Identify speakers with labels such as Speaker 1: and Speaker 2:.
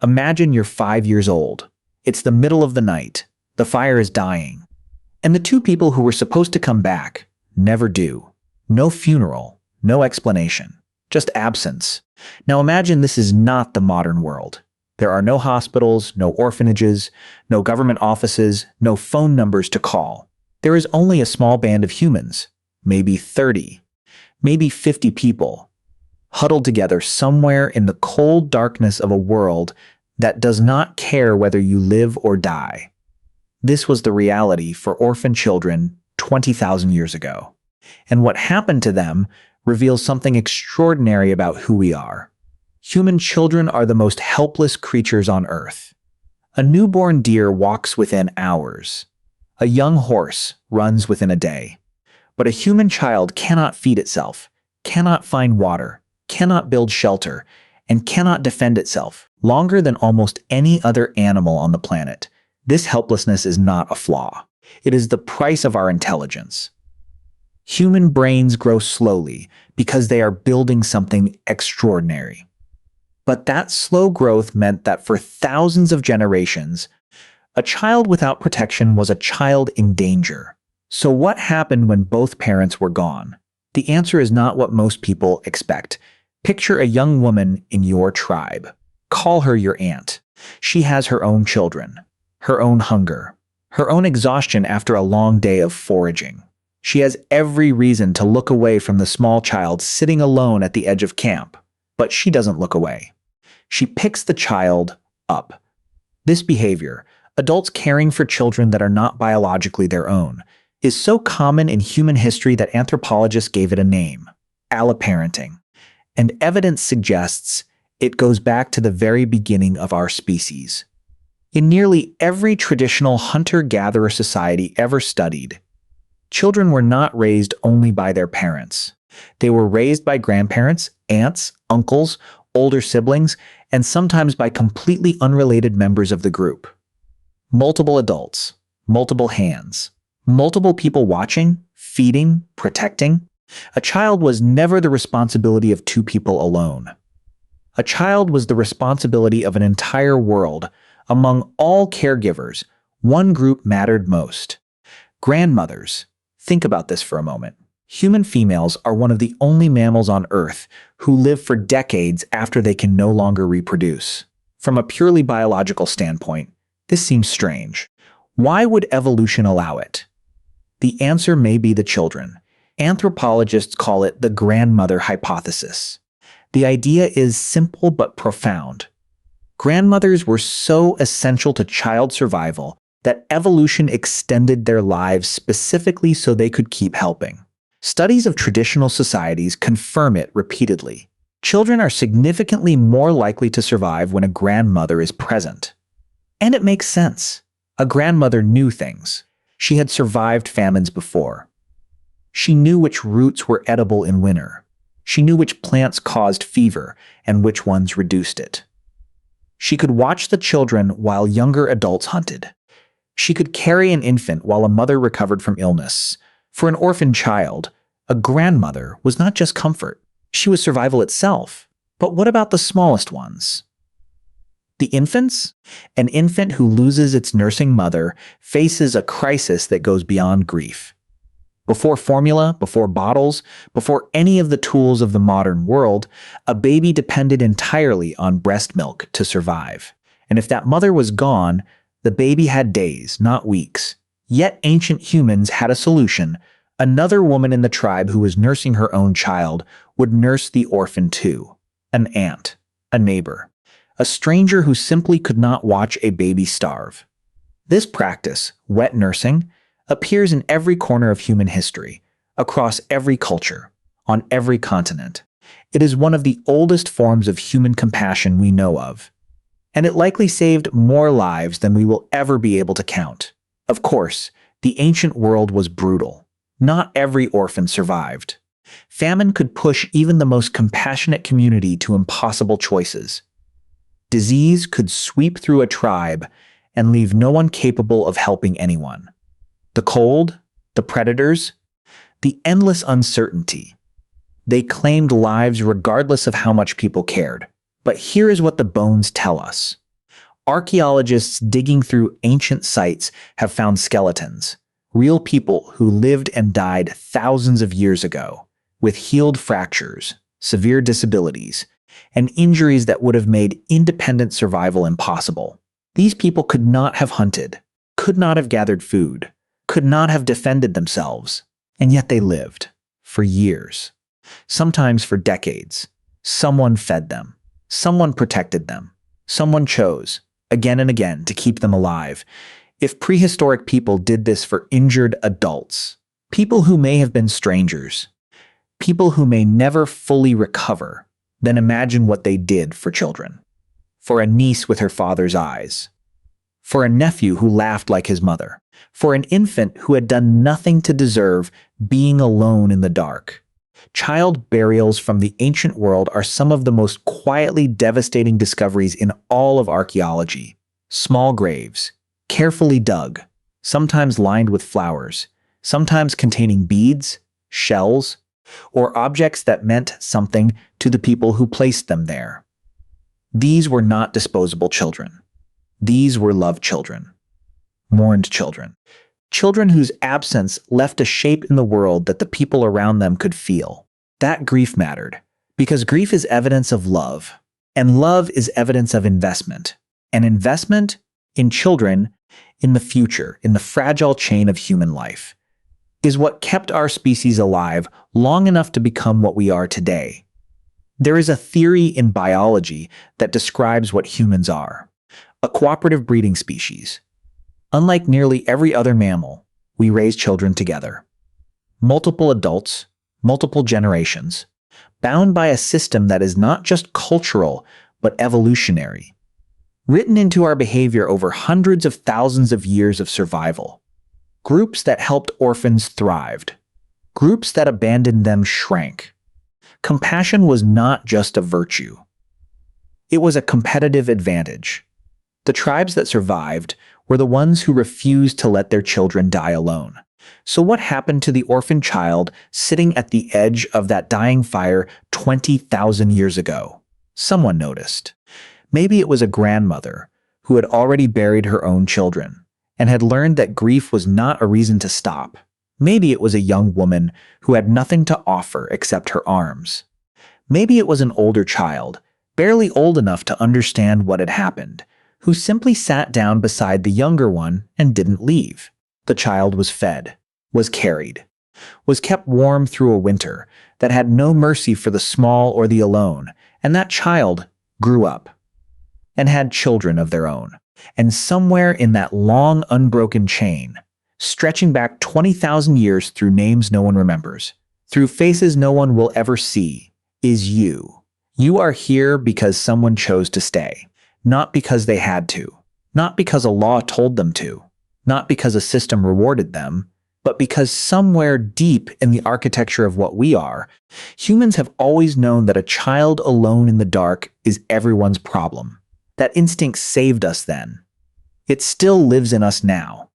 Speaker 1: Imagine you're 5 years old. It's the middle of the night. The fire is dying. And the two people who were supposed to come back never do. No funeral, no explanation, just absence. Now imagine this is not the modern world. There are no hospitals, no orphanages, no government offices, no phone numbers to call. There is only a small band of humans, maybe 30, maybe 50 people, huddled together somewhere in the cold darkness of a world that does not care whether you live or die. This was the reality for orphan children 20,000 years ago. And what happened to them reveals something extraordinary about who we are. Human children are the most helpless creatures on Earth. A newborn deer walks within hours. A young horse runs within a day. But a human child cannot feed itself, cannot find water, cannot build shelter, and cannot defend itself longer than almost any other animal on the planet. This helplessness is not a flaw. It is the price of our intelligence. Human brains grow slowly because they are building something extraordinary. But that slow growth meant that for thousands of generations, a child without protection was a child in danger. So what happened when both parents were gone? The answer is not what most people expect. Picture a young woman in your tribe. Call her your aunt. She has her own children, her own hunger, her own exhaustion after a long day of foraging. She has every reason to look away from the small child sitting alone at the edge of camp, but she doesn't look away. She picks the child up. This behavior, adults caring for children that are not biologically their own, is so common in human history that anthropologists gave it a name, alloparenting. And evidence suggests it goes back to the very beginning of our species. In nearly every traditional hunter-gatherer society ever studied, children were not raised only by their parents. They were raised by grandparents, aunts, uncles, older siblings, and sometimes by completely unrelated members of the group. Multiple adults, multiple hands, multiple people watching, feeding, protecting. A child was never the responsibility of two people alone. A child was the responsibility of an entire world. Among all caregivers, one group mattered most. Grandmothers. Think about this for a moment. Human females are one of the only mammals on Earth who live for decades after they can no longer reproduce. From a purely biological standpoint, this seems strange. Why would evolution allow it? The answer may be the children. Anthropologists call it the grandmother hypothesis. The idea is simple but profound. Grandmothers were so essential to child survival that evolution extended their lives specifically so they could keep helping. Studies of traditional societies confirm it repeatedly. Children are significantly more likely to survive when a grandmother is present. And it makes sense. A grandmother knew things. She had survived famines before. She knew which roots were edible in winter. She knew which plants caused fever and which ones reduced it. She could watch the children while younger adults hunted. She could carry an infant while a mother recovered from illness. For an orphan child, a grandmother was not just comfort. She was survival itself. But what about the smallest ones? The infants? An infant who loses its nursing mother faces a crisis that goes beyond grief. Before formula, before bottles, before any of the tools of the modern world, a baby depended entirely on breast milk to survive. And if that mother was gone, the baby had days, not weeks. Yet ancient humans had a solution. Another woman in the tribe who was nursing her own child would nurse the orphan too. An aunt, a neighbor, a stranger who simply could not watch a baby starve. This practice, wet nursing, appears in every corner of human history, across every culture, on every continent. It is one of the oldest forms of human compassion we know of, and it likely saved more lives than we will ever be able to count. Of course, the ancient world was brutal. Not every orphan survived. Famine could push even the most compassionate community to impossible choices. Disease could sweep through a tribe and leave no one capable of helping anyone. The cold, the predators, the endless uncertainty. They claimed lives regardless of how much people cared. But here is what the bones tell us. Archaeologists digging through ancient sites have found skeletons, real people who lived and died thousands of years ago, with healed fractures, severe disabilities, and injuries that would have made independent survival impossible. These people could not have hunted, could not have gathered food, could not have defended themselves, and yet they lived for years, sometimes for decades. Someone fed them, someone protected them, someone chose, again and again, to keep them alive. If prehistoric people did this for injured adults, people who may have been strangers, people who may never fully recover, then imagine what they did for children. For a niece with her father's eyes, for a nephew who laughed like his mother, for an infant who had done nothing to deserve being alone in the dark. Child burials from the ancient world are some of the most quietly devastating discoveries in all of archaeology. Small graves, carefully dug, sometimes lined with flowers, sometimes containing beads, shells, or objects that meant something to the people who placed them there. These were not disposable children. These were loved children, mourned children, children whose absence left a shape in the world that the people around them could feel. That grief mattered, because grief is evidence of love, and love is evidence of investment. An investment in children, in the future, in the fragile chain of human life, is what kept our species alive long enough to become what we are today. There is a theory in biology that describes what humans are: a cooperative breeding species. Unlike nearly every other mammal, we raise children together. Multiple adults, multiple generations, bound by a system that is not just cultural, but evolutionary. Written into our behavior over hundreds of thousands of years of survival. Groups that helped orphans thrived. Groups that abandoned them shrank. Compassion was not just a virtue. It was a competitive advantage. The tribes that survived were the ones who refused to let their children die alone. So what happened to the orphan child sitting at the edge of that dying fire 20,000 years ago? Someone noticed. Maybe it was a grandmother who had already buried her own children and had learned that grief was not a reason to stop. Maybe it was a young woman who had nothing to offer except her arms. Maybe it was an older child, barely old enough to understand what had happened, who simply sat down beside the younger one and didn't leave. The child was fed, was carried, was kept warm through a winter that had no mercy for the small or the alone, and that child grew up and had children of their own. And somewhere in that long, unbroken chain, stretching back 20,000 years through names no one remembers, through faces no one will ever see, is you. You are here because someone chose to stay, not because they had to, not because a law told them to, not because a system rewarded them, but because somewhere deep in the architecture of what we are, humans have always known that a child alone in the dark is everyone's problem. That instinct saved us then. It still lives in us now.